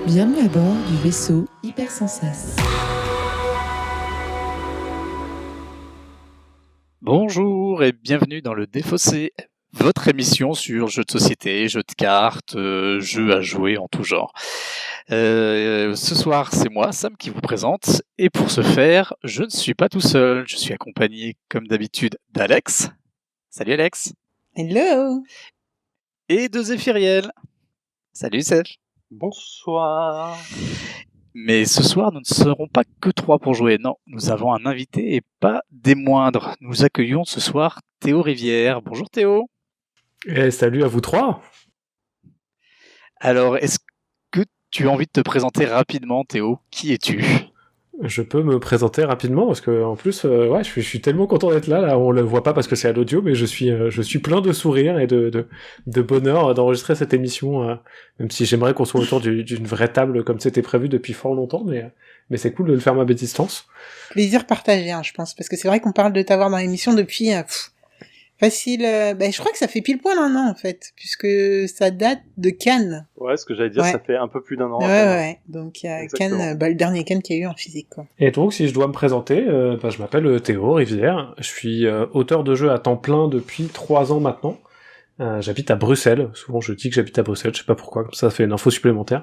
Bienvenue à bord du vaisseau Hypersensas. Bonjour et bienvenue dans le Défaussé, votre émission sur jeux de société, jeux de cartes, jeux à jouer en tout genre. Ce soir, c'est moi, Sam, qui vous présente. Et pour ce faire, je ne suis pas tout seul. Je suis accompagné, comme d'habitude, d'Alex. Salut Alex. Hello. Et de Zéphiriel. Salut Zéph. Bonsoir. Mais ce soir, nous ne serons pas que trois pour jouer. Non, nous avons un invité et pas des moindres. Nous accueillons ce soir Théo Rivière. Bonjour Théo. Et salut à vous trois. Alors, est-ce que tu as envie de te présenter rapidement, Théo? Qui es-tu? Je peux me présenter rapidement parce que en plus, je suis tellement content d'être là. Là, on le voit pas parce que c'est à l'audio, mais je suis plein de sourires et de bonheur d'enregistrer cette émission. Même si j'aimerais qu'on soit autour d'une vraie table comme c'était prévu depuis fort longtemps, mais c'est cool de le faire à ma distance. Plaisir partagé, je pense, parce que c'est vrai qu'on parle de t'avoir dans l'émission depuis facile. Je crois que ça fait pile poil un an en fait, puisque ça date de Cannes. Ouais, ce que j'allais dire, Ouais. Ça fait un peu plus d'un an. Ouais. Donc il y a Exactement. Cannes, le dernier Cannes qu'il y a eu en physique, quoi. Et donc, si je dois me présenter, je m'appelle Théo Rivière. Je suis auteur de jeux à temps plein depuis 3 ans maintenant. J'habite à Bruxelles. Souvent, je dis que j'habite à Bruxelles. Je sais pas pourquoi. Comme ça fait une info supplémentaire.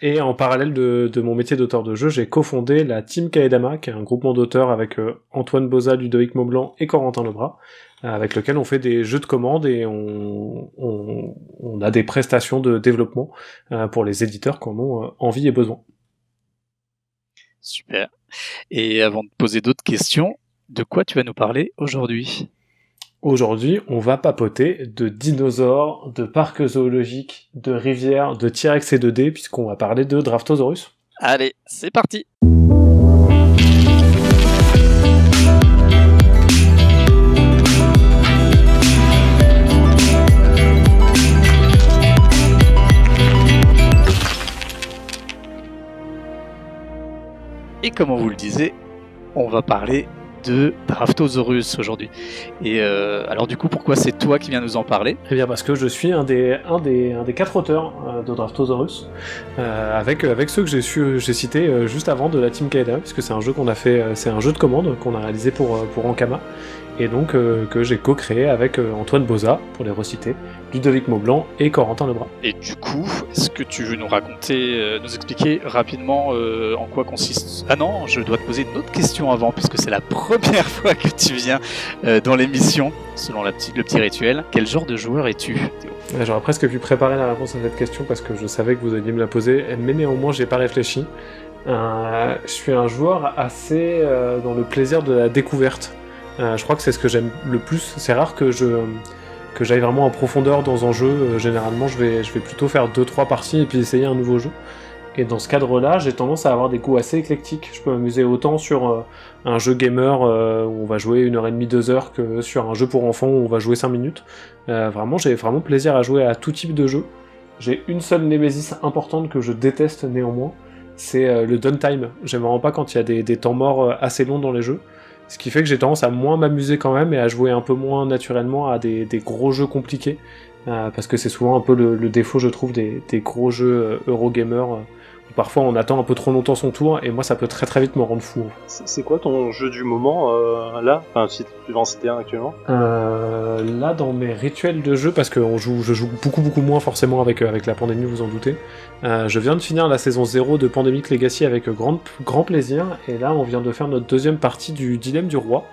Et en parallèle de mon métier d'auteur de jeux, j'ai cofondé la Team Kaedama, qui est un groupement d'auteurs avec Antoine Boza, Ludovic Maublanc et Corentin Lebras, avec lequel on fait des jeux de commande et on a des prestations de développement pour les éditeurs qui en ont envie et besoin. Super. Et avant de poser d'autres questions, de quoi tu vas nous parler aujourd'hui? Aujourd'hui, on va papoter de dinosaures, de parcs zoologiques, de rivières, de T-Rex et de D, puisqu'on va parler de Draftosaurus. Allez, c'est parti! Et comme on vous le disait, on va parler de Draftosaurus aujourd'hui. Et alors du coup, pourquoi c'est toi qui viens nous en parler? Eh bien parce que je suis un des 4 auteurs de Draftosaurus, avec ceux que j'ai cités juste avant de la Team Kaeda, puisque c'est un jeu qu'on a fait, c'est un jeu de commande qu'on a réalisé pour Ankama, et donc que j'ai co-créé avec Antoine Boza, pour les reciter, Ludovic Maublanc et Corentin Lebras. Et du coup, est-ce que tu veux nous raconter, nous expliquer rapidement en quoi consiste... Ah non, je dois te poser une autre question avant, puisque c'est la première fois que tu viens dans l'émission, selon le petit rituel. Quel genre de joueur es-tu, Théo? J'aurais presque pu préparer la réponse à cette question parce que je savais que vous alliez me la poser, mais néanmoins j'ai pas réfléchi. Je suis un joueur assez dans le plaisir de la découverte. Je crois que c'est ce que j'aime le plus. C'est rare que j'aille vraiment en profondeur dans un jeu. Généralement, je vais plutôt faire 2-3 parties et puis essayer un nouveau jeu. Et dans ce cadre-là, j'ai tendance à avoir des goûts assez éclectiques. Je peux m'amuser autant sur un jeu gamer où on va jouer 1h30, 2 heures, que sur un jeu pour enfants où on va jouer 5 minutes. Vraiment, j'ai vraiment plaisir à jouer à tout type de jeu. J'ai une seule némésis importante que je déteste néanmoins, c'est le downtime. J'aime vraiment pas quand il y a des temps morts assez longs dans les jeux. Ce qui fait que j'ai tendance à moins m'amuser quand même et à jouer un peu moins naturellement à des gros jeux compliqués. Parce que c'est souvent un peu le défaut, je trouve, des gros jeux Eurogamer. Où parfois on attend un peu trop longtemps son tour et moi ça peut très très vite me rendre fou. C'est quoi ton jeu du moment là? Enfin, si tu veux en citer un actuellement. Là dans mes rituels de jeu, parce que je joue beaucoup moins forcément avec la pandémie, vous en doutez. Je viens de finir la saison 0 de Pandemic Legacy avec grand plaisir, et là on vient de faire notre deuxième partie du Dilemme du Roi,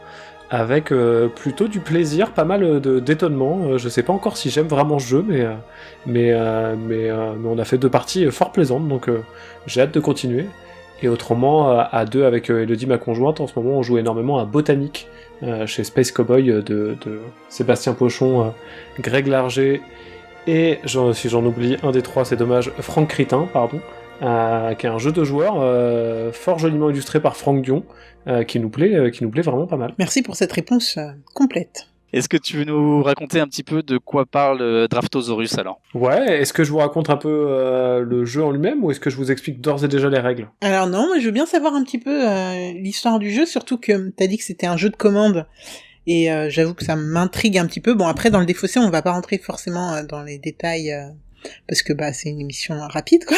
avec plutôt du plaisir, pas mal d'étonnement. Je sais pas encore si j'aime vraiment ce jeu, mais on a fait 2 parties fort plaisantes, donc j'ai hâte de continuer. Et autrement, à 2 avec Elodie, ma conjointe, en ce moment on joue énormément à Botanique, chez Space Cowboy de Sébastien Pochon, Greg Larger, et si j'en oublie un des 3, c'est dommage, Franck Critin, pardon, qui est un jeu de joueurs fort joliment illustré par Franck Dion, qui nous plaît vraiment pas mal. Merci pour cette réponse complète. Est-ce que tu veux nous raconter un petit peu de quoi parle Draftosaurus alors? Ouais, est-ce que je vous raconte un peu le jeu en lui-même, ou est-ce que je vous explique d'ores et déjà les règles? Alors non, moi je veux bien savoir un petit peu l'histoire du jeu, surtout que t'as dit que c'était un jeu de commande. Et j'avoue que ça m'intrigue un petit peu. Bon, après, dans le Défaussé, on va pas rentrer forcément dans les détails parce que c'est une émission rapide, quoi.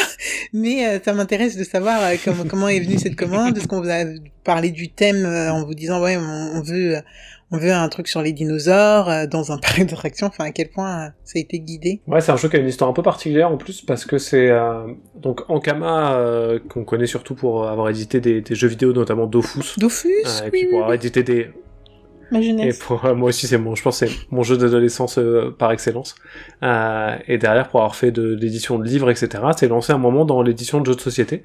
Mais ça m'intéresse de savoir comment est venue cette commande. Est-ce qu'on vous a parlé du thème en vous disant ouais, on veut un truc sur les dinosaures dans un parc d'attractions. Enfin, à quel point ça a été guidé. Ouais, c'est un jeu qui a une histoire un peu particulière en plus parce que c'est donc Ankama qu'on connaît surtout pour avoir édité des jeux vidéo, notamment Dofus. Et puis pour avoir édité des ma jeunesse. Et pour moi aussi, je pense que c'est mon jeu d'adolescence par excellence. Et derrière, pour avoir fait de l'édition de livres, etc., c'est lancé un moment dans l'édition de jeux de société,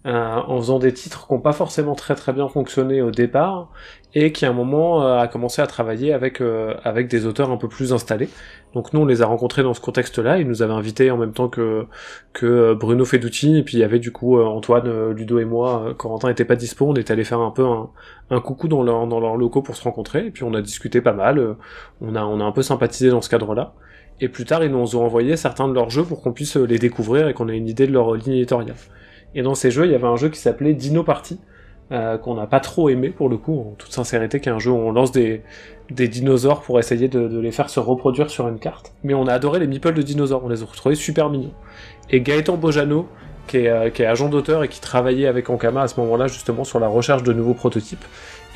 en faisant des titres qui n'ont pas forcément très très bien fonctionné au départ, et qui à un moment a commencé à travailler avec des auteurs un peu plus installés. Donc nous, on les a rencontrés dans ce contexte-là. Ils nous avaient invités en même temps que Bruno Feduti, et puis il y avait du coup Antoine, Ludo et moi. Corentin était pas dispo, on est allé faire un peu un coucou dans leurs locaux pour se rencontrer, et puis on a discuté pas mal. On a un peu sympathisé dans ce cadre-là. Et plus tard, ils nous ont envoyé certains de leurs jeux pour qu'on puisse les découvrir et qu'on ait une idée de leur ligne éditoriale. Et dans ces jeux, il y avait un jeu qui s'appelait Dino Party, qu'on n'a pas trop aimé pour le coup, en toute sincérité, qui est un jeu où on lance des dinosaures pour essayer de les faire se reproduire sur une carte. Mais on a adoré les meeples de dinosaures, on les a retrouvés super mignons. Et Gaëtan Bojano, qui est agent d'auteur et qui travaillait avec Ankama à ce moment-là justement sur la recherche de nouveaux prototypes,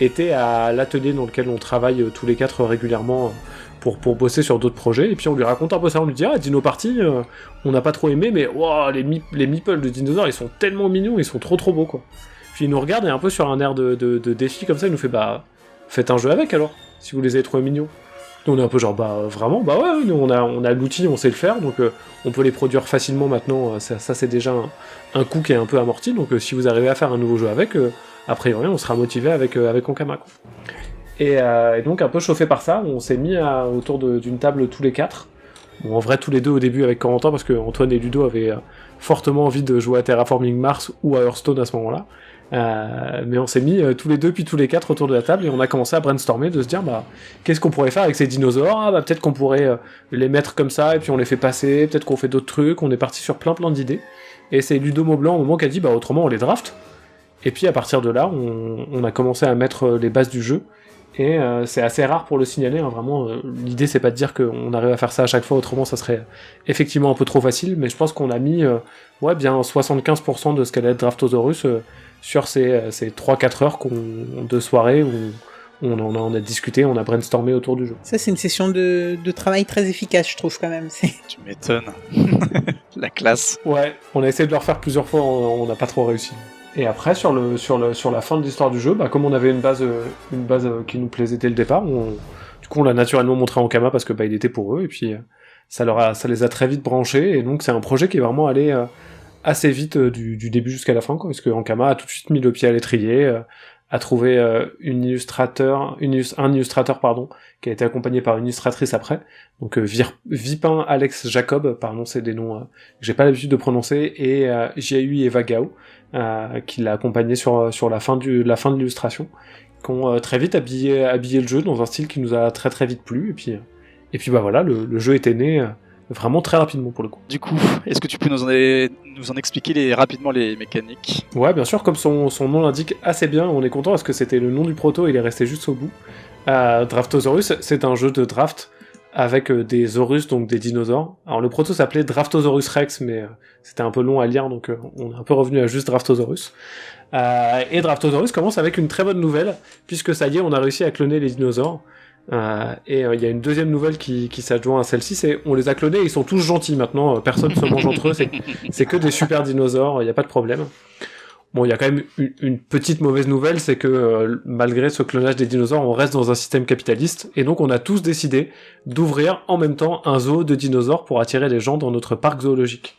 était à l'atelier dans lequel on travaille tous les quatre régulièrement pour bosser sur d'autres projets, et puis on lui raconte un peu ça, on lui dit Dino Party, on n'a pas trop aimé, mais wow, les meeples de dinosaures, ils sont tellement mignons, ils sont trop beaux quoi. Puis il nous regarde et un peu sur un air de défi comme ça, il nous fait faites un jeu avec alors, si vous les avez trouvés mignons. Nous on est un peu genre vraiment, ouais, nous on a l'outil, on sait le faire, donc on peut les produire facilement maintenant, ça c'est déjà un coût qui est un peu amorti, donc si vous arrivez à faire un nouveau jeu avec, a priori on sera motivé avec Ankama quoi. Et donc un peu chauffé par ça, on s'est mis autour d'une table tous les quatre. Bon, en vrai tous les deux au début avec Corentin, parce que Antoine et Ludo avaient fortement envie de jouer à Terraforming Mars ou à Hearthstone à ce moment-là. Mais on s'est mis tous les deux puis tous les quatre autour de la table et on a commencé à brainstormer, de se dire qu'est-ce qu'on pourrait faire avec ces dinosaures, peut-être qu'on pourrait les mettre comme ça et puis on les fait passer, peut-être qu'on fait d'autres trucs. On est parti sur plein d'idées et c'est Ludo Maublanc au moment qui a dit autrement on les draft. Et puis à partir de là on a commencé à mettre les bases du jeu. Et c'est assez rare pour le signaler, vraiment, l'idée c'est pas de dire qu'on arrive à faire ça à chaque fois, autrement ça serait effectivement un peu trop facile, mais je pense qu'on a mis bien 75% de ce qu'allait être Draftosaurus sur ces 3-4 heures de soirée où on a discuté, on a brainstormé autour du jeu. Ça c'est une session de travail très efficace, je trouve quand même. Tu m'étonnes. La classe. Ouais, on a essayé de le refaire plusieurs fois, on n'a pas trop réussi. Et après, sur la fin de l'histoire du jeu, comme on avait une base qui nous plaisait dès le départ, du coup on l'a naturellement montré à Ankama parce que il était pour eux, et puis ça les a très vite branchés, et donc c'est un projet qui est vraiment allé assez vite du début jusqu'à la fin, quoi, parce que Ankama a tout de suite mis le pied à l'étrier, a trouvé un illustrateur qui a été accompagné par une illustratrice après, donc Vipin Alex Jacob, pardon, c'est des noms que j'ai pas l'habitude de prononcer, et Jiahui Eva Gao, qui l'a accompagné sur la fin de l'illustration, qui ont très vite habillé le jeu dans un style qui nous a très très vite plu, et puis voilà, le jeu était né vraiment très rapidement pour le coup. Du coup, est-ce que tu peux nous en expliquer rapidement les mécaniques ? Ouais, bien sûr, comme son nom l'indique assez bien, on est content parce que c'était le nom du proto, il est resté juste au bout. Draftosaurus, c'est un jeu de draft avec des Horus, donc des dinosaures. Alors le proto s'appelait Draftosaurus Rex, mais c'était un peu long à lire, donc on est un peu revenu à juste Draftosaurus. Et Draftosaurus commence avec une très bonne nouvelle, puisque ça y est, on a réussi à cloner les dinosaures. Et il y a une deuxième nouvelle qui s'adjoint à celle-ci, c'est on les a clonés, ils sont tous gentils maintenant, personne se mange entre eux, c'est que des super dinosaures, il n'y a pas de problème. Bon, il y a quand même une petite mauvaise nouvelle, c'est que malgré ce clonage des dinosaures, on reste dans un système capitaliste, et donc on a tous décidé d'ouvrir en même temps un zoo de dinosaures pour attirer les gens dans notre parc zoologique.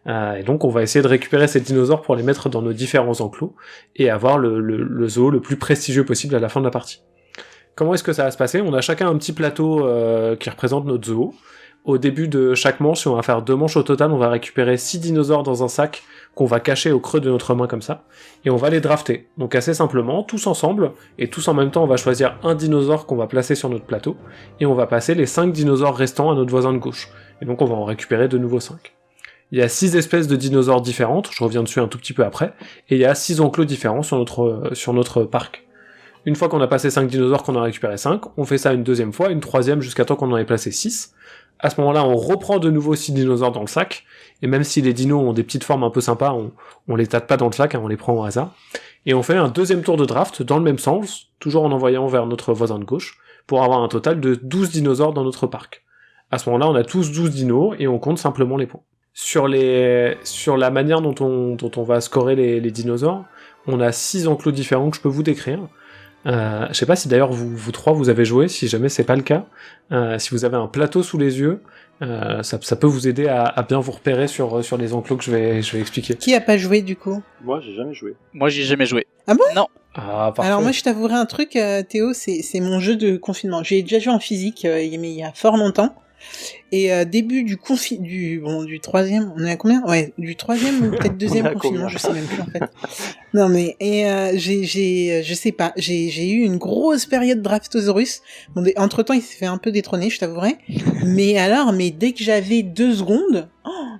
Et donc on va essayer de récupérer ces dinosaures pour les mettre dans nos différents enclos, et avoir le zoo le plus prestigieux possible à la fin de la partie. Comment est-ce que ça va se passer ? On a chacun un petit plateau qui représente notre zoo. Au début de chaque manche, si on va faire 2 manches au total, on va récupérer 6 dinosaures dans un sac qu'on va cacher au creux de notre main comme ça, et on va les drafter. Donc assez simplement, tous ensemble, et tous en même temps, on va choisir un dinosaure qu'on va placer sur notre plateau, et on va passer les 5 dinosaures restants à notre voisin de gauche. Et donc on va en récupérer de nouveau 5. Il y a 6 espèces de dinosaures différentes, je reviens dessus un tout petit peu après, et il y a 6 enclos différents sur notre parc. Une fois qu'on a passé 5 dinosaures, qu'on en a récupéré 5, on fait ça une deuxième fois, une troisième jusqu'à temps qu'on en ait placé 6. À ce moment-là, on reprend de nouveau 6 dinosaures dans le sac, et même si les dinos ont des petites formes un peu sympas, on les tâte pas dans le sac, on les prend au hasard. Et on fait un deuxième tour de draft dans le même sens, toujours en envoyant vers notre voisin de gauche, pour avoir un total de 12 dinosaures dans notre parc. À ce moment-là, on a tous 12 dinos, et on compte simplement les points. Sur la manière dont on va scorer les dinosaures, on a 6 enclos différents que je peux vous décrire. Je sais pas si d'ailleurs vous trois vous avez joué, si jamais c'est pas le cas. Si vous avez un plateau sous les yeux, ça peut vous aider à bien vous repérer sur les enclos que je vais expliquer. Qui a pas joué du coup? Moi, j'ai jamais joué. Moi, j'y ai jamais joué. Ah bon? Non. Ah, parfait. Alors moi je t'avouerai un truc, Théo, c'est mon jeu de confinement. J'ai déjà joué en physique, mais il y a fort longtemps. Et début du troisième, on est à combien? Ouais, du troisième ou peut-être deuxième On est à confinement, combien? je sais même plus en fait. Non mais je sais pas, j'ai eu une grosse période Draftosaurus. Bon, entre temps il s'est fait un peu détrôner, je t'avouerai. mais dès que j'avais 2 secondes,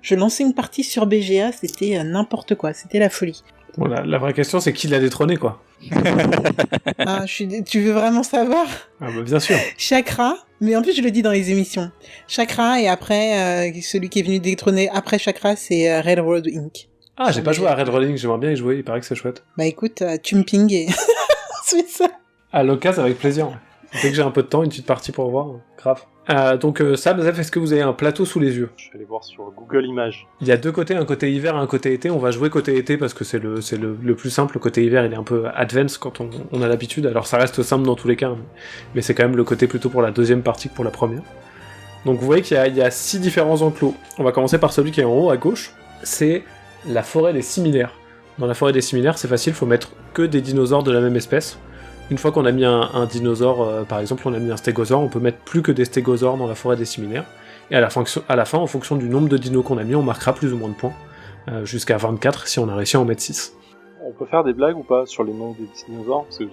je lançais une partie sur BGA, c'était n'importe quoi, c'était la folie. Bon, la vraie question c'est qui l'a détrôné quoi. Ah, tu veux vraiment savoir? Ah bah bien sûr. Chakra, mais en plus je le dis dans les émissions. Chakra, et après, celui qui est venu détrôner après Chakra, c'est Red Road Inc. Ah, j'ai pas joué à Red Rolling, j'aimerais bien y jouer, il paraît que c'est chouette. Bah écoute, tu me pingues et on se fait ça. À l'occasion, avec plaisir. Dès que j'ai un peu de temps, une petite partie pour voir, grave. Donc Sam, Zef, est-ce que vous avez un plateau sous les yeux? Je vais aller voir sur Google Images. Il y a 2 côtés, un côté hiver et un côté été. On va jouer côté été parce que c'est le plus simple. Le côté hiver, il est un peu advanced quand on a l'habitude. Alors ça reste simple dans tous les cas, mais c'est quand même le côté plutôt pour la deuxième partie que pour la première. Donc vous voyez qu'il y a 6 différents enclos. On va commencer par celui qui est en haut à gauche. C'est la forêt des similaires. Dans la forêt des similaires, c'est facile, faut mettre que des dinosaures de la même espèce. Une fois qu'on a mis un dinosaure, par exemple, on a mis un stégosaure, on peut mettre plus que des stégosaures dans la forêt des similaires. Et à la fin, en fonction du nombre de dinos qu'on a mis, on marquera plus ou moins de points. Jusqu'à 24 si on a réussi à en mettre 6. On peut faire des blagues ou pas sur les noms des dinosaures? Parce que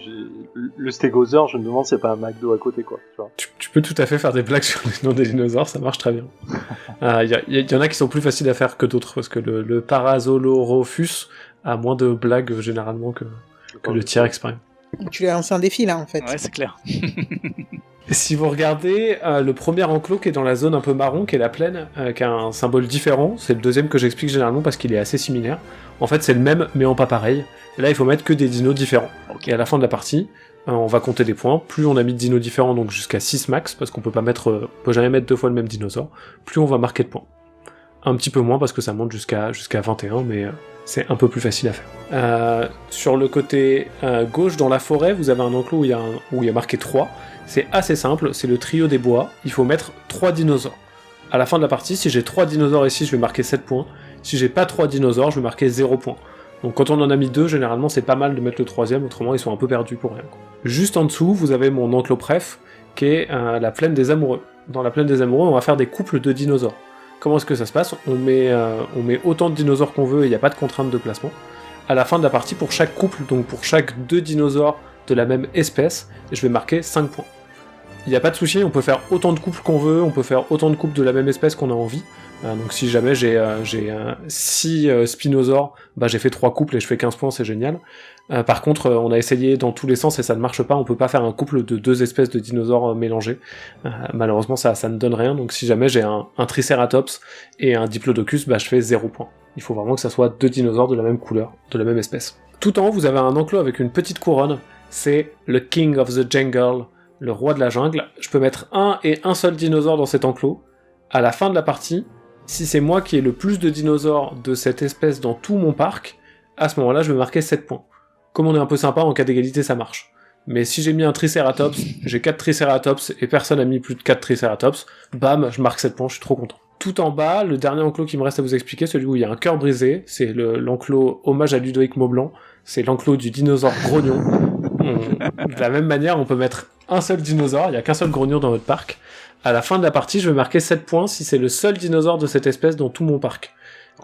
le stégosaure, je me demande si c'est pas un McDo à côté, quoi. Tu vois. Tu peux tout à fait faire des blagues sur les noms des dinosaures, ça marche très bien. Y en a qui sont plus faciles à faire que d'autres, parce que le Parasaurolophus a moins de blagues généralement que le T-Rex par exemple. Tu lui as lancé un défi là en fait. Ouais, c'est clair. Si vous regardez le premier enclos qui est dans la zone un peu marron, qui est la plaine, qui a un symbole différent, c'est le deuxième que j'explique généralement parce qu'il est assez similaire. En fait, c'est le même, mais en pas pareil. Et là, il faut mettre que des dinos différents. Et à la fin de la partie, on va compter des points. Plus on a mis de dinos différents, donc jusqu'à 6 max, parce qu'on peut jamais mettre 2 fois le même dinosaure, plus on va marquer de points. Un petit peu moins parce que ça monte jusqu'à 21, mais c'est un peu plus facile à faire. Sur le côté gauche, dans la forêt, vous avez un enclos où il y a marqué 3. C'est assez simple, c'est le trio des bois. Il faut mettre 3 dinosaures. À la fin de la partie, si j'ai 3 dinosaures ici, je vais marquer 7 points. Si j'ai pas 3 dinosaures, je vais marquer 0 points. Donc quand on en a mis 2, généralement c'est pas mal de mettre le 3ème, autrement ils sont un peu perdus pour rien. Juste en dessous, vous avez mon enclos préf, qui est la plaine des amoureux. Dans la plaine des amoureux, on va faire des couples de dinosaures. Comment est-ce que ça se passe? On met autant de dinosaures qu'on veut et il n'y a pas de contrainte de placement. À la fin de la partie, pour chaque couple, donc pour chaque 2 dinosaures de la même espèce, je vais marquer 5 points. Il n'y a pas de souci, on peut faire autant de couples qu'on veut, on peut faire autant de couples de la même espèce qu'on a envie. Donc si jamais j'ai 6 spinosaures, bah j'ai fait 3 couples et je fais 15 points, c'est génial. Par contre, on a essayé dans tous les sens et ça ne marche pas, on peut pas faire un couple de 2 espèces de dinosaures mélangés. Malheureusement, ça ne donne rien, donc si jamais j'ai un Triceratops et un Diplodocus, bah je fais 0 points. Il faut vraiment que ça soit 2 dinosaures de la même couleur, de la même espèce. Tout en haut, vous avez un enclos avec une petite couronne, c'est le King of the Jungle, le roi de la jungle. Je peux mettre un seul dinosaure dans cet enclos. À la fin de la partie, si c'est moi qui ai le plus de dinosaures de cette espèce dans tout mon parc, à ce moment-là, je vais marquer 7 points. Comme on est un peu sympa, en cas d'égalité, ça marche. Mais si j'ai mis un Triceratops, j'ai 4 Triceratops et personne n'a mis plus de 4 Triceratops, bam, je marque 7 points, je suis trop content. Tout en bas, le dernier enclos qui me reste à vous expliquer, celui où il y a un cœur brisé, c'est l'enclos hommage à Ludovic Maublanc, c'est l'enclos du dinosaure grognon. De la même manière, on peut mettre un seul dinosaure, il n'y a qu'un seul grognon dans notre parc. À la fin de la partie, je vais marquer 7 points si c'est le seul dinosaure de cette espèce dans tout mon parc.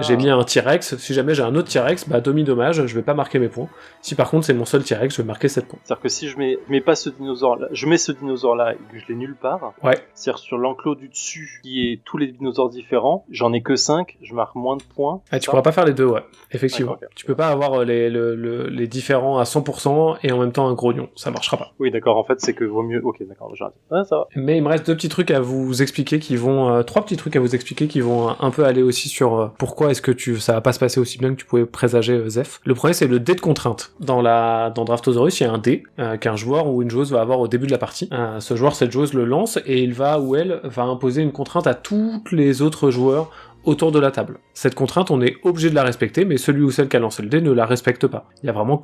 J'ai mis un T-Rex, si jamais j'ai un autre T-Rex, demi-dommage, je vais pas marquer mes points. Si par contre c'est mon seul T-Rex, je vais marquer 7 points. C'est-à-dire que si je mets pas ce dinosaure-là, je mets ce dinosaure-là et que je l'ai nulle part, Ouais. c'est-à-dire sur l'enclos du dessus, qui est tous les dinosaures différents, j'en ai que 5, je marque moins de points. Tu pourras pas faire les deux, ouais, effectivement. D'accord, ok. Tu peux pas avoir les différents à 100% et en même temps un grognon, ça marchera pas. Oui, d'accord, en fait, c'est que vaut mieux... Ok, d'accord, j'arrête. Ah, ça va. Mais il me reste 3 petits trucs à vous expliquer qui vont un peu aller aussi sur pourquoi est-ce que ça va pas se passer aussi bien que tu pouvais présager, Zef. Le premier, c'est le dé de contrainte. Dans Draftosaurus, il y a un dé qu'un joueur ou une joueuse va avoir au début de la partie. Ce joueur, cette joueuse le lance et il va ou elle va imposer une contrainte à tous les autres joueurs autour de la table. Cette contrainte, on est obligé de la respecter, mais celui ou celle qui a lancé le dé ne la respecte pas.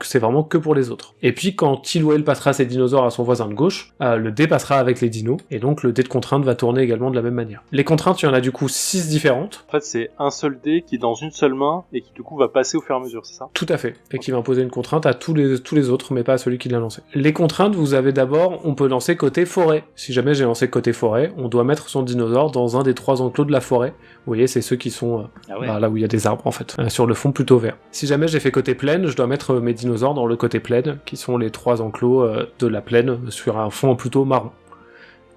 C'est vraiment que pour les autres. Et puis, quand il ou elle passera ses dinosaures à son voisin de gauche, le dé passera avec les dinos, et donc le dé de contrainte va tourner également de la même manière. Les contraintes, il y en a du coup 6 différentes. En fait, c'est un seul dé qui est dans une seule main et qui du coup va passer au fur et à mesure, c'est ça? Tout à fait. Et qui va imposer une contrainte à tous les autres, mais pas à celui qui l'a lancé. Les contraintes, vous avez d'abord, on peut lancer côté forêt. Si jamais j'ai lancé côté forêt, on doit mettre son dinosaure dans un des 3 enclos de la forêt. Vous voyez, c'est ceux qui sont là où il y a des arbres en fait, sur le fond plutôt vert. Si jamais j'ai fait côté plaine, je dois mettre mes dinosaures dans le côté plaine, qui sont les 3 enclos de la plaine, sur un fond plutôt marron.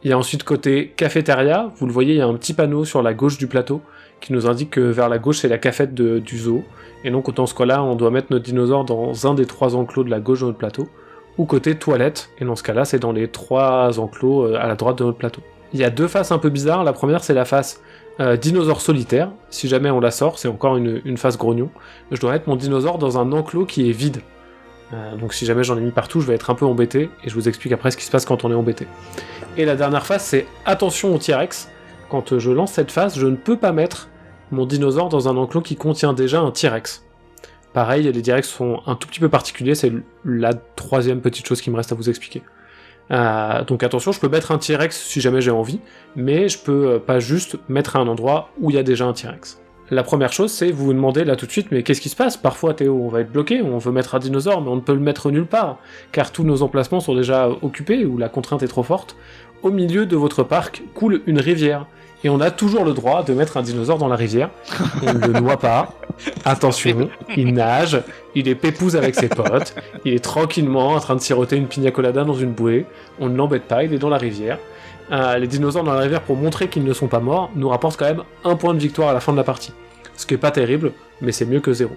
Il y a ensuite côté cafétéria, vous le voyez, il y a un petit panneau sur la gauche du plateau, qui nous indique que vers la gauche c'est la cafette du zoo, et donc dans ce cas-là, on doit mettre notre dinosaure dans un des 3 enclos de la gauche de notre plateau, ou côté toilette, et dans ce cas-là, c'est dans les 3 enclos à la droite de notre plateau. Il y a 2 faces un peu bizarres, la première c'est la face dinosaure solitaire, si jamais on la sort, c'est encore une face grognon, je dois mettre mon dinosaure dans un enclos qui est vide. Donc si jamais j'en ai mis partout, je vais être un peu embêté, et je vous explique après ce qui se passe quand on est embêté. Et la dernière face, c'est attention au T-Rex. Quand je lance cette face, je ne peux pas mettre mon dinosaure dans un enclos qui contient déjà un T-Rex. Pareil, les T-Rex sont un tout petit peu particuliers, c'est la 3e petite chose qui me reste à vous expliquer. Donc attention, je peux mettre un T-Rex si jamais j'ai envie, mais je peux pas juste mettre à un endroit où il y a déjà un T-Rex. La première chose, c'est vous vous demandez là tout de suite, mais qu'est-ce qui se passe? Parfois, Théo, on va être bloqué, on veut mettre un dinosaure, mais on ne peut le mettre nulle part, car tous nos emplacements sont déjà occupés, ou la contrainte est trop forte. Au milieu de votre parc coule une rivière, et on a toujours le droit de mettre un dinosaure dans la rivière. On ne le noie pas, attention, il nage, il est pépouze avec ses potes, il est tranquillement en train de siroter une pina colada dans une bouée, on ne l'embête pas, il est dans la rivière. Les dinosaures dans la rivière, pour montrer qu'ils ne sont pas morts, nous rapportent quand même 1 point de victoire à la fin de la partie. Ce qui est pas terrible, mais c'est mieux que 0.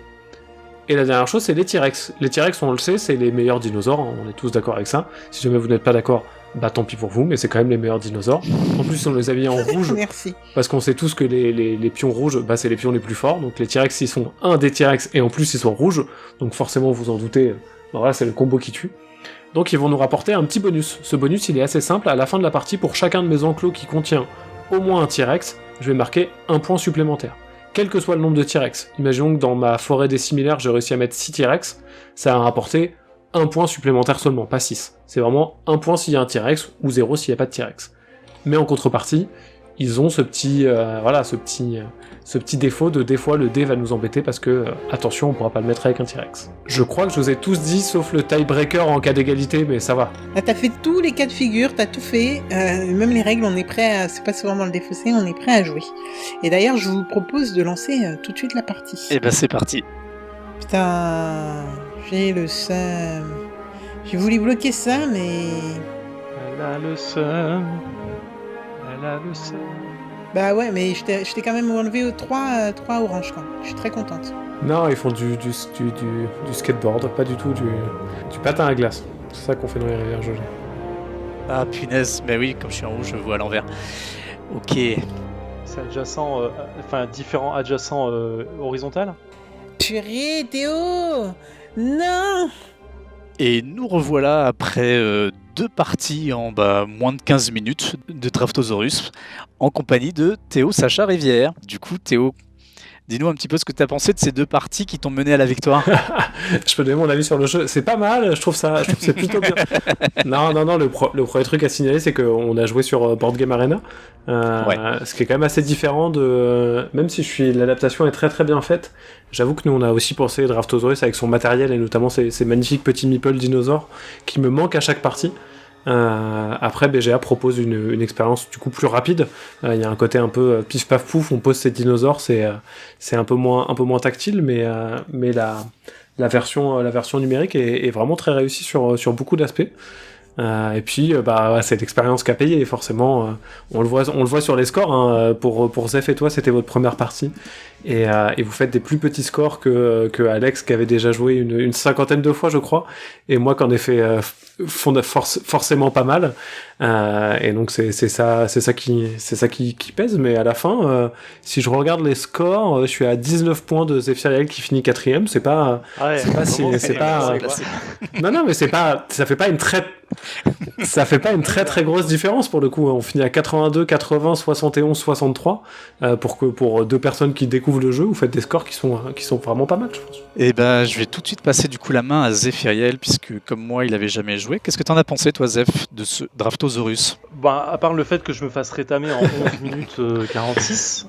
Et la dernière chose, c'est les T-Rex. Les T-Rex, on le sait, c'est les meilleurs dinosaures, on est tous d'accord avec ça. Si jamais vous n'êtes pas d'accord, tant pis pour vous, mais c'est quand même les meilleurs dinosaures. En plus, on les a mis en rouge, Merci. parce qu'on sait tous que les pions rouges, c'est les pions les plus forts, donc les T-Rex, ils sont un des T-Rex, et en plus, ils sont rouges, donc forcément, vous en doutez, voilà, c'est le combo qui tue. Donc ils vont nous rapporter un petit bonus. Ce bonus, il est assez simple, à la fin de la partie, pour chacun de mes enclos qui contient au moins un T-Rex, je vais marquer 1 point supplémentaire. Quel que soit le nombre de T-Rex. Imaginons que dans ma forêt des similaires, j'ai réussi à mettre 6 T-Rex, ça va rapporter 1 point supplémentaire seulement, pas 6. C'est vraiment 1 point s'il y a un T-Rex, ou 0 s'il n'y a pas de T-Rex. Mais en contrepartie, ils ont ce petit défaut de des fois le dé va nous embêter parce que, attention, on pourra pas le mettre avec un T-Rex. Je crois que je vous ai tous dit, sauf le tiebreaker en cas d'égalité, mais ça va. Là, t'as fait tous les cas de figure, t'as tout fait, même les règles, on est prêt à... C'est pas souvent dans le défaussé, on est prêt à jouer. Et d'ailleurs, je vous propose de lancer tout de suite la partie. Et c'est parti. Putain, j'ai le seum. J'ai voulu bloquer ça, mais... Elle a le seum. Elle a le seum. Bah ouais, mais je t'ai quand même enlevé 3 oranges, quoi. Je suis très contente. Non, ils font du skateboard, pas du tout du patin à glace. C'est ça qu'on fait dans les rivières gelées. Ah punaise, mais oui, comme je suis en rouge, je vois à l'envers. Ok. C'est adjacent, différent adjacent horizontal. Purée, Théo! Non! Et nous revoilà après 2 parties en moins de 15 minutes de Draftosaurus en compagnie de Théo Sacha Rivière. Du coup, Théo, dis-nous un petit peu ce que tu as pensé de ces 2 parties qui t'ont mené à la victoire. Je peux donner mon avis sur le jeu. C'est pas mal, je trouve que c'est plutôt bien. Non, le premier truc à signaler, c'est qu'on a joué sur Board Game Arena, ce qui est quand même assez différent de... Même si l'adaptation est très très bien faite, j'avoue que nous on a aussi pensé Draftosaurus avec son matériel et notamment ces magnifiques petits meeple dinosaures qui me manquent à chaque partie. Après, BGA propose une expérience du coup plus rapide. Il y a un côté un peu pif paf pouf, on pose ses dinosaures, c'est un peu moins tactile, mais la version numérique est vraiment très réussie sur beaucoup d'aspects. Et puis c'est l'expérience qu'a payé, forcément. On le voit sur les scores, hein. Pour Zef et toi, c'était votre première partie, et vous faites des plus petits scores que Alex, qui avait déjà joué une cinquantaine de fois, je crois, et moi qui en ai fait forcément pas mal. Et donc c'est ça qui pèse. Mais à la fin, si je regarde les scores, je suis à 19 points de Zephyriel qui finit 4ème. Non, mais ça fait pas une très grosse différence pour le coup. On finit à 82, 80, 71, 63. Pour deux personnes qui découvrent le jeu, vous faites des scores qui sont vraiment pas mal, je pense. Et je vais tout de suite passer du coup la main à Zephyriel, puisque comme moi, il avait jamais joué. Qu'est-ce que t'en as pensé, toi, Zef, de ce Draftosaurus ? À part le fait que je me fasse rétamer en 11 minutes 46,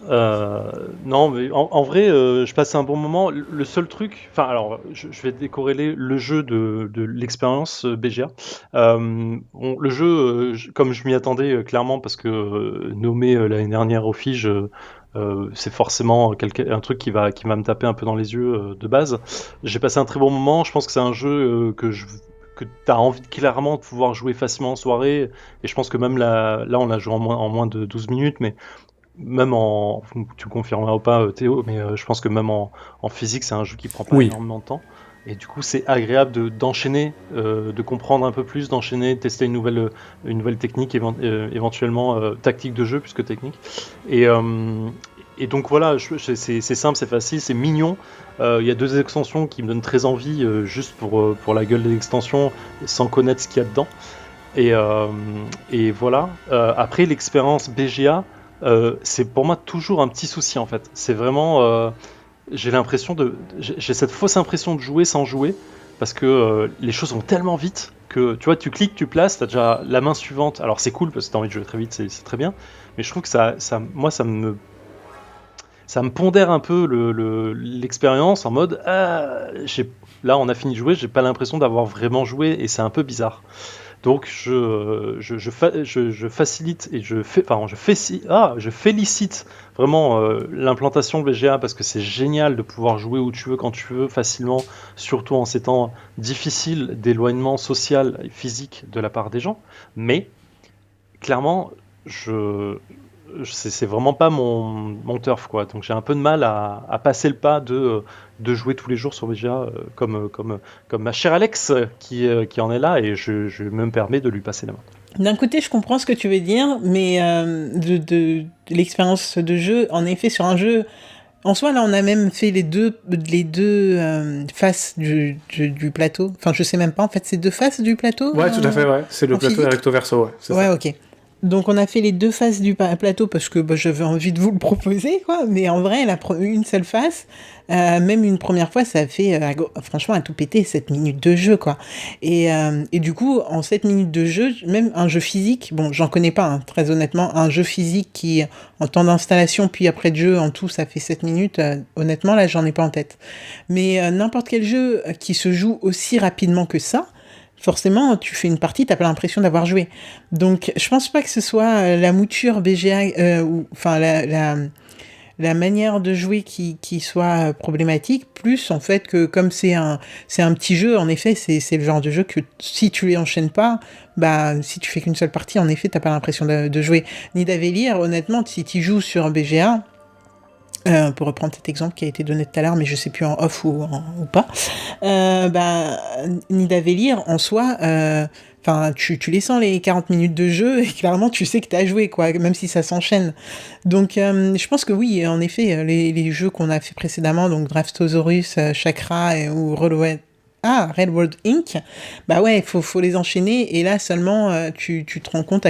non, mais en vrai, je passais un bon moment. Le seul truc, je vais décorréler le jeu de l'expérience BGA. Le jeu, comme je m'y attendais clairement, parce que nommé l'année dernière au Fige, c'est forcément un truc qui va me taper un peu dans les yeux de base. J'ai passé un très bon moment. Je pense que c'est un jeu que tu as envie clairement de pouvoir jouer facilement en soirée, et je pense que même là on l'a joué en moins de 12 minutes, mais même tu confirmeras ou pas, Théo, mais je pense que même en physique, c'est un jeu qui prend pas énormément de temps, et du coup c'est agréable d'enchaîner, de comprendre un peu plus, d'enchaîner, de tester une nouvelle technique, éventuellement tactique de jeu plus que technique, et donc voilà, c'est simple, c'est facile, c'est mignon. Il y a 2 extensions qui me donnent très envie, juste pour la gueule des extensions, sans connaître ce qu'il y a dedans. Et voilà. Après, l'expérience BGA, c'est pour moi toujours un petit souci en fait. C'est vraiment, j'ai cette fausse impression de jouer sans jouer, parce que les choses vont tellement vite que tu vois, tu cliques, tu places, t'as déjà la main suivante. Alors c'est cool parce que t'as envie de jouer très vite, c'est très bien. Mais je trouve que ça me pondère un peu l'expérience, en mode là on a fini de jouer, j'ai pas l'impression d'avoir vraiment joué, et c'est un peu bizarre. Donc je facilite et je félicite vraiment l'implantation BGA, parce que c'est génial de pouvoir jouer où tu veux, quand tu veux, facilement, surtout en ces temps difficiles d'éloignement social et physique de la part des gens. Mais clairement, c'est vraiment pas mon turf, quoi. Donc j'ai un peu de mal à passer le pas de jouer tous les jours sur BGA, comme ma chère Alex qui en est là, et je me permets de lui passer la main. D'un côté, je comprends ce que tu veux dire, mais de l'expérience de jeu, en effet, sur un jeu, en soi, là, on a même fait les deux faces du plateau. Enfin, je sais même pas, en fait, c'est 2 faces du plateau. Ouais, tout à fait, ouais. C'est le plateau recto verso, ouais. Ouais, ok. Donc on a fait les 2 faces du plateau parce que j'avais envie de vous le proposer, quoi. Mais en vrai, une seule face, même une première fois, ça a fait franchement à tout péter 7 minutes de jeu, quoi. Et du coup, en 7 minutes de jeu, même un jeu physique, bon, j'en connais pas, hein, très honnêtement, un jeu physique qui, en temps d'installation, puis après de jeu, en tout, ça fait 7 minutes, honnêtement, là, j'en ai pas en tête. Mais n'importe quel jeu qui se joue aussi rapidement que ça, forcément, tu fais une partie, t'as pas l'impression d'avoir joué. Donc, je pense pas que ce soit la mouture BGA, ou enfin la manière de jouer qui soit problématique, plus en fait que comme c'est un petit jeu, en effet, c'est le genre de jeu que si tu les enchaînes pas, si tu fais qu'une seule partie, en effet, t'as pas l'impression de jouer. Nidavellir, honnêtement, si tu joues sur BGA, pour reprendre cet exemple qui a été donné tout à l'heure, mais je sais plus en off ou pas, Nidavellir, en soi, tu les sens les 40 minutes de jeu, et clairement tu sais que t'as joué, quoi, même si ça s'enchaîne. Donc je pense que oui, en effet, les jeux qu'on a fait précédemment, donc Draftosaurus, Chakra ou Red World Inc., ouais, faut les enchaîner, et là seulement tu te rends compte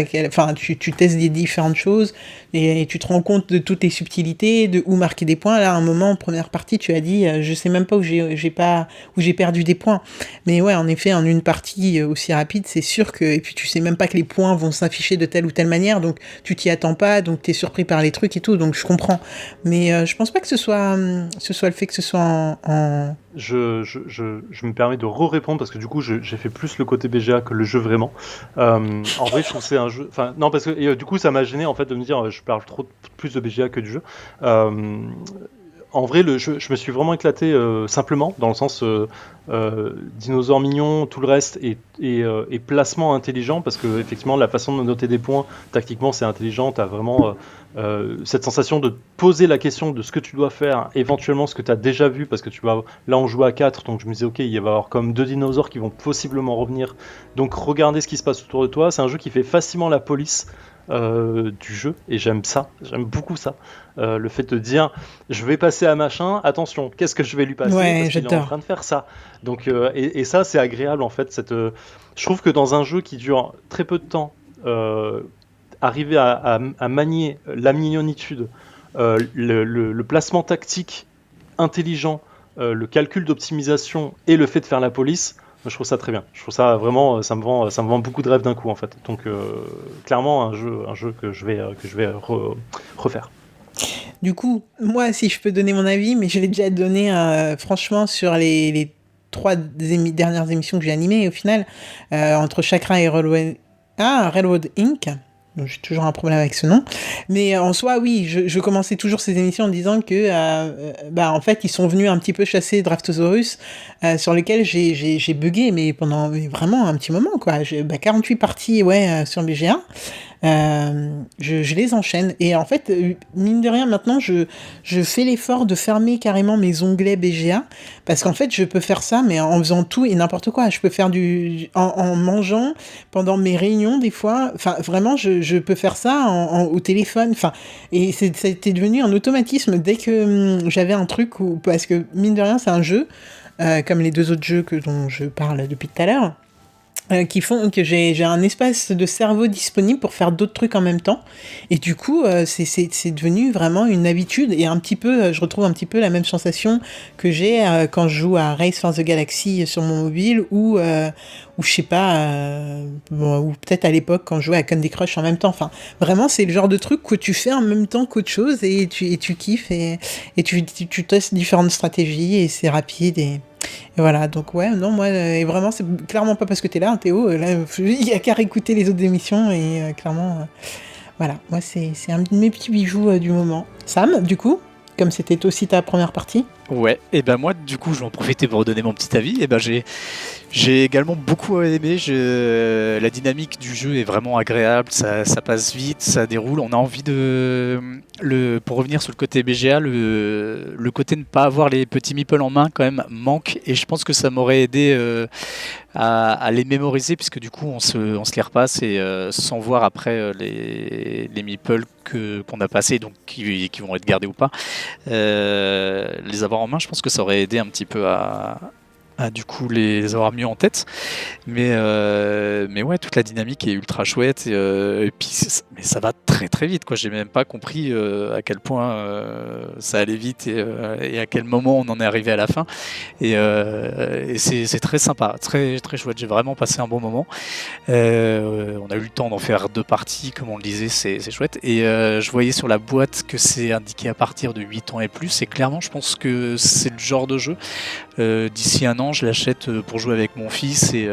tu testes des différentes choses, et tu te rends compte de toutes les subtilités, de où marquer des points. Là, à un moment, en première partie, tu as dit je sais même pas où j'ai perdu des points. Mais ouais, en effet, en une partie aussi rapide, c'est sûr que, et puis tu sais même pas que les points vont s'afficher de telle ou telle manière, donc tu t'y attends pas, donc t'es surpris par les trucs et tout, donc je comprends. Mais je pense pas que ce soit le fait que ce soit je me permets de répondre parce que du coup j'ai fait plus le côté BGA que le jeu vraiment. En vrai, je trouve que c'est un jeu. Enfin, non, parce que du coup ça m'a gêné en fait de me dire je parle plus de BGA que du jeu. En vrai, je me suis vraiment éclaté simplement, dans le sens dinosaures mignons, tout le reste, et placement intelligent, parce que effectivement, la façon de noter des points, tactiquement, c'est intelligent. Tu as vraiment cette sensation de poser la question de ce que tu dois faire, éventuellement ce que tu as déjà vu, parce que là, on joue à 4, donc je me disais, ok, il va y avoir comme 2 dinosaures qui vont possiblement revenir. Donc, regardez ce qui se passe autour de toi. C'est un jeu qui fait facilement la police du jeu, et j'aime beaucoup ça. Le fait de dire je vais passer à machin, attention, qu'est-ce que je vais lui passer, parce qu'il est en train de faire ça. Donc et ça c'est agréable en fait. Je trouve que dans un jeu qui dure très peu de temps, arriver à manier la mignonitude, le placement tactique intelligent, le calcul d'optimisation et le fait de faire la police, je trouve ça très bien. Je trouve ça vraiment, ça me vend beaucoup de rêves d'un coup en fait. Donc clairement un jeu que je vais refaire. Du coup, moi, si je peux donner mon avis, mais je l'ai déjà donné, franchement, sur les 3 dernières émissions que j'ai animées, au final, entre Chakra et Railroad Inc. Donc, j'ai toujours un problème avec ce nom. Mais en soi, oui, je commençais toujours ces émissions en disant que, en fait, ils sont venus un petit peu chasser Draftosaurus, sur lequel j'ai bugué, mais pendant vraiment un petit moment, quoi. 48 parties, sur le BGA. Je les enchaîne, et en fait mine de rien maintenant je fais l'effort de fermer carrément mes onglets BGA, parce qu'en fait je peux faire ça mais en faisant tout et n'importe quoi. Je peux faire en mangeant pendant mes réunions des fois, enfin vraiment je peux faire ça au téléphone, enfin, et c'était devenu un automatisme dès que j'avais un truc parce que mine de rien c'est un jeu comme les 2 autres jeux dont je parle depuis tout à l'heure, qui font que j'ai un espace de cerveau disponible pour faire d'autres trucs en même temps, et du coup c'est devenu vraiment une habitude, et un petit peu je retrouve un petit peu la même sensation que j'ai quand je joue à Race for the Galaxy sur mon mobile, ou je sais pas, ou peut-être à l'époque quand je jouais à Candy Crush en même temps. Enfin vraiment c'est le genre de truc que tu fais en même temps qu'autre chose, et tu kiffes, et tu testes différentes stratégies, et c'est rapide, et voilà. Donc non, moi, et vraiment, c'est clairement pas parce que t'es là, Théo, là, il y a qu'à réécouter les autres émissions, et clairement, voilà, moi, c'est un de mes petits bijoux du moment. Sam, du coup, comme c'était aussi ta première partie. Ouais, et ben moi, du coup, je vais en profiter pour redonner mon petit avis. Et ben j'ai également beaucoup aimé. La dynamique du jeu est vraiment agréable, ça passe vite, ça déroule. On a envie pour revenir sur le côté BGA, le côté de ne pas avoir les petits meeples en main quand même manque, et je pense que ça m'aurait aidé à les mémoriser, puisque du coup on se les repasse, et sans voir après les meeples qu'on a passés, donc qui vont être gardés ou pas, les avoir en main, je pense que ça aurait aidé un petit peu à du coup les avoir mieux en tête, mais ouais, toute la dynamique est ultra chouette, et puis mais ça va très très vite, quoi. J'ai même pas compris à quel point ça allait vite, et à quel moment on en est arrivé à la fin, et c'est très sympa, très très chouette. J'ai vraiment passé un bon moment. On a eu le temps d'en faire 2 parties, comme on le disait, c'est chouette, et je voyais sur la boîte que c'est indiqué à partir de 8 ans et plus, et clairement je pense que c'est le genre de jeu, d'ici un an je l'achète pour jouer avec mon fils, et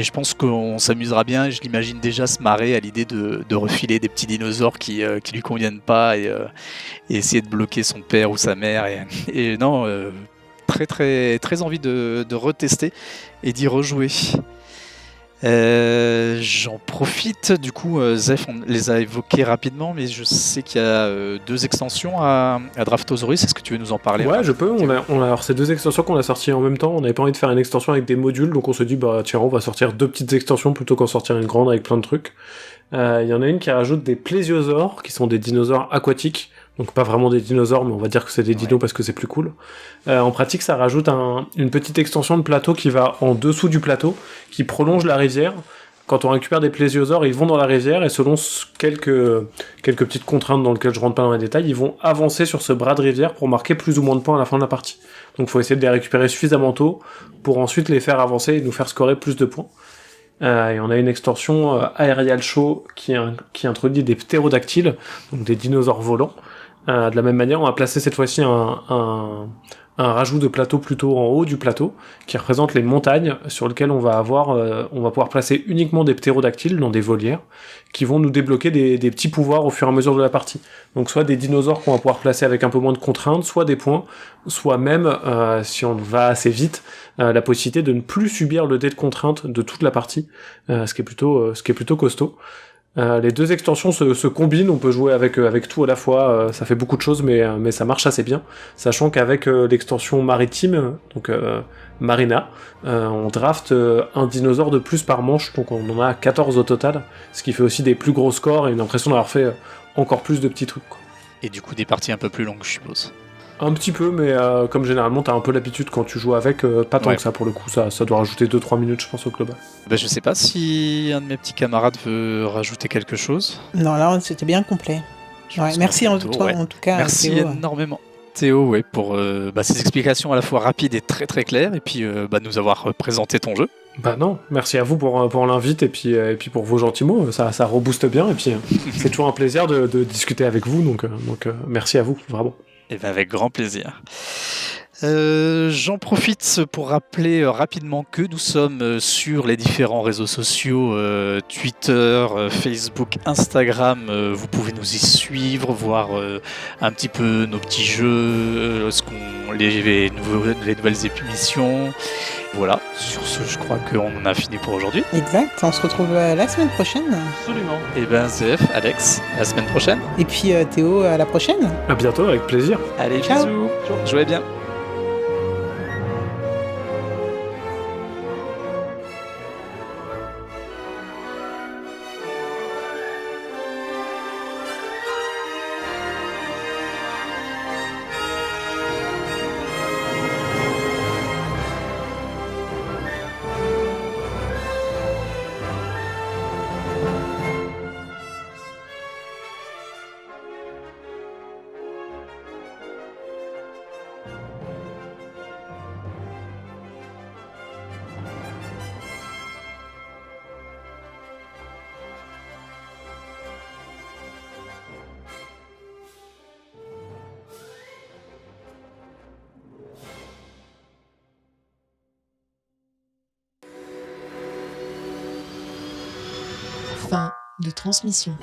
je pense qu'on s'amusera bien, et je l'imagine déjà se marrer à l'idée de refiler des petits dinosaures qui lui conviennent pas, et essayer de bloquer son père ou sa mère, et non, très très très envie de retester et d'y rejouer. J'en profite, du coup, Zef, on les a évoqués rapidement, mais je sais qu'il y a 2 extensions à Draftosaurus. Est-ce que tu veux nous en parler? Ouais, je peux. Alors, ces 2 extensions qu'on a sorties en même temps, on n'avait pas envie de faire une extension avec des modules, donc on se dit, tiens, on va sortir 2 petites extensions plutôt qu'en sortir une grande avec plein de trucs. Il y en a une qui rajoute des plésiosaures, qui sont des dinosaures aquatiques. Donc pas vraiment des dinosaures, mais on va dire que c'est des dinos parce que c'est plus cool. En pratique, ça rajoute une petite extension de plateau qui va en dessous du plateau, qui prolonge la rivière. Quand on récupère des plésiosaures, ils vont dans la rivière, et selon quelques petites contraintes dans lesquelles je rentre pas dans les détails, ils vont avancer sur ce bras de rivière pour marquer plus ou moins de points à la fin de la partie. Donc il faut essayer de les récupérer suffisamment tôt pour ensuite les faire avancer et nous faire scorer plus de points. Et on a une extension Aerial Show qui introduit des ptérodactyles, donc des dinosaures volants. De la même manière, on a placé cette fois-ci un un rajout de plateau plutôt en haut du plateau, qui représente les montagnes sur lesquelles on va pouvoir placer uniquement des ptérodactyles dans des volières, qui vont nous débloquer des petits pouvoirs au fur et à mesure de la partie. Donc soit des dinosaures qu'on va pouvoir placer avec un peu moins de contraintes, soit des points, soit même, si on va assez vite, la possibilité de ne plus subir le dé de contrainte de toute la partie, ce qui est plutôt costaud. Les deux extensions se combinent, on peut jouer avec tout à la fois, ça fait beaucoup de choses, mais ça marche assez bien, sachant qu'avec l'extension maritime, donc Marina, on draft un dinosaure de plus par manche, donc on en a 14 au total, ce qui fait aussi des plus gros scores et une impression d'avoir fait encore plus de petits trucs, quoi. Et du coup, des parties un peu plus longues, je suppose. Un petit peu, mais comme généralement t'as un peu l'habitude quand tu joues avec, pas tant que ça pour le coup, ça doit rajouter 2-3 minutes je pense au global. Je sais pas si un de mes petits camarades veut rajouter quelque chose. Non, là, c'était bien complet. Je Ouais, pense merci qu'on en fait le tout, tour, ouais. en tout cas. Merci Théo. énormément. Théo, pour ces explications à la fois rapides et très très claires, et puis nous avoir présenté ton jeu. Bah non, merci à vous pour l'invite et puis pour vos gentils mots, ça rebooste bien et puis c'est toujours un plaisir de discuter avec vous, donc merci à vous, vraiment. Et avec grand plaisir. J'en profite pour rappeler rapidement que nous sommes sur les différents réseaux sociaux, Twitter, Facebook, Instagram. Vous pouvez nous y suivre, voir un petit peu nos petits jeux, les nouvelles émissions. Voilà, sur ce, je crois qu'on en a fini pour aujourd'hui. Exact, on se retrouve la semaine prochaine. Absolument. Et ZF, Alex, à la semaine prochaine. Et puis Théo, à la prochaine. À bientôt, avec plaisir. Allez, Ciao. bisous. Jouez bien. Fin de transmission.